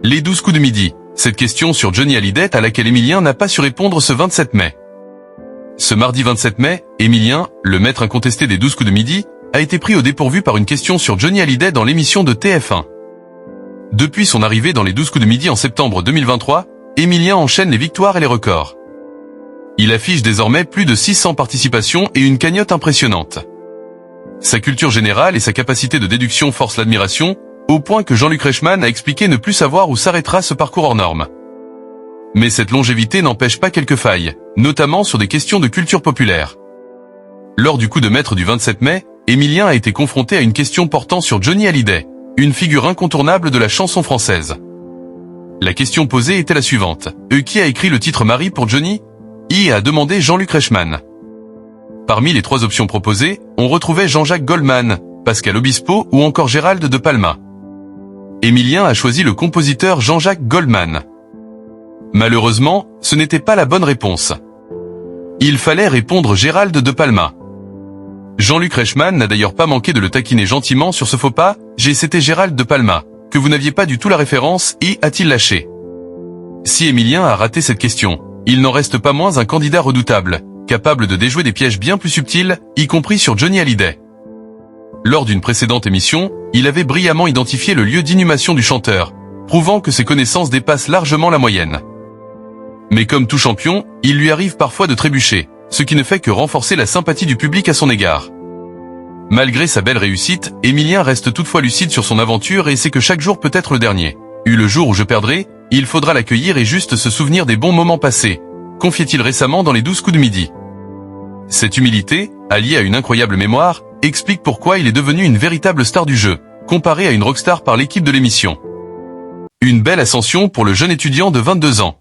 Les 12 coups de midi. Cette question sur Johnny Hallyday à laquelle Emilien n'a pas su répondre ce 27 mai. Ce mardi 27 mai, Emilien, le maître incontesté des 12 coups de midi, a été pris au dépourvu par une question sur Johnny Hallyday dans l'émission de TF1. Depuis son arrivée dans les 12 coups de midi en septembre 2023, Emilien enchaîne les victoires et les records. Il affiche désormais plus de 600 participations et une cagnotte impressionnante. Sa culture générale et sa capacité de déduction forcent l'admiration, au point que Jean-Luc Reichmann a expliqué ne plus savoir où s'arrêtera ce parcours hors norme. Mais cette longévité n'empêche pas quelques failles, notamment sur des questions de culture populaire. Lors du coup de maître du 27 mai, Emilien a été confronté à une question portant sur Johnny Hallyday, une figure incontournable de la chanson française. La question posée était la suivante. Qui a écrit le titre Marie pour Johnny ? A demandé Jean-Luc Reichmann. Parmi les 3 options proposées, on retrouvait Jean-Jacques Goldman, Pascal Obispo ou encore Gérald de Palma. Emilien a choisi le compositeur Jean-Jacques Goldman. Malheureusement, ce n'était pas la bonne réponse. Il fallait répondre Gérald de Palma. Jean-Luc Reichmann n'a d'ailleurs pas manqué de le taquiner gentiment sur ce faux pas. C'était Gérald de Palma, que vous n'aviez pas du tout la référence, a-t-il lâché. Si Emilien a raté cette question, il n'en reste pas moins un candidat redoutable, capable de déjouer des pièges bien plus subtils, y compris sur Johnny Hallyday. Lors d'une précédente émission, il avait brillamment identifié le lieu d'inhumation du chanteur, prouvant que ses connaissances dépassent largement la moyenne. Mais comme tout champion, il lui arrive parfois de trébucher, ce qui ne fait que renforcer la sympathie du public à son égard. Malgré sa belle réussite, Emilien reste toutefois lucide sur son aventure et sait que chaque jour peut être le dernier. Le jour où je perdrai, il faudra l'accueillir et juste se souvenir des bons moments passés, confiait-il récemment dans les 12 coups de midi. Cette humilité, alliée à une incroyable mémoire, explique pourquoi il est devenu une véritable star du jeu, comparé à une rockstar par l'équipe de l'émission. Une belle ascension pour le jeune étudiant de 22 ans.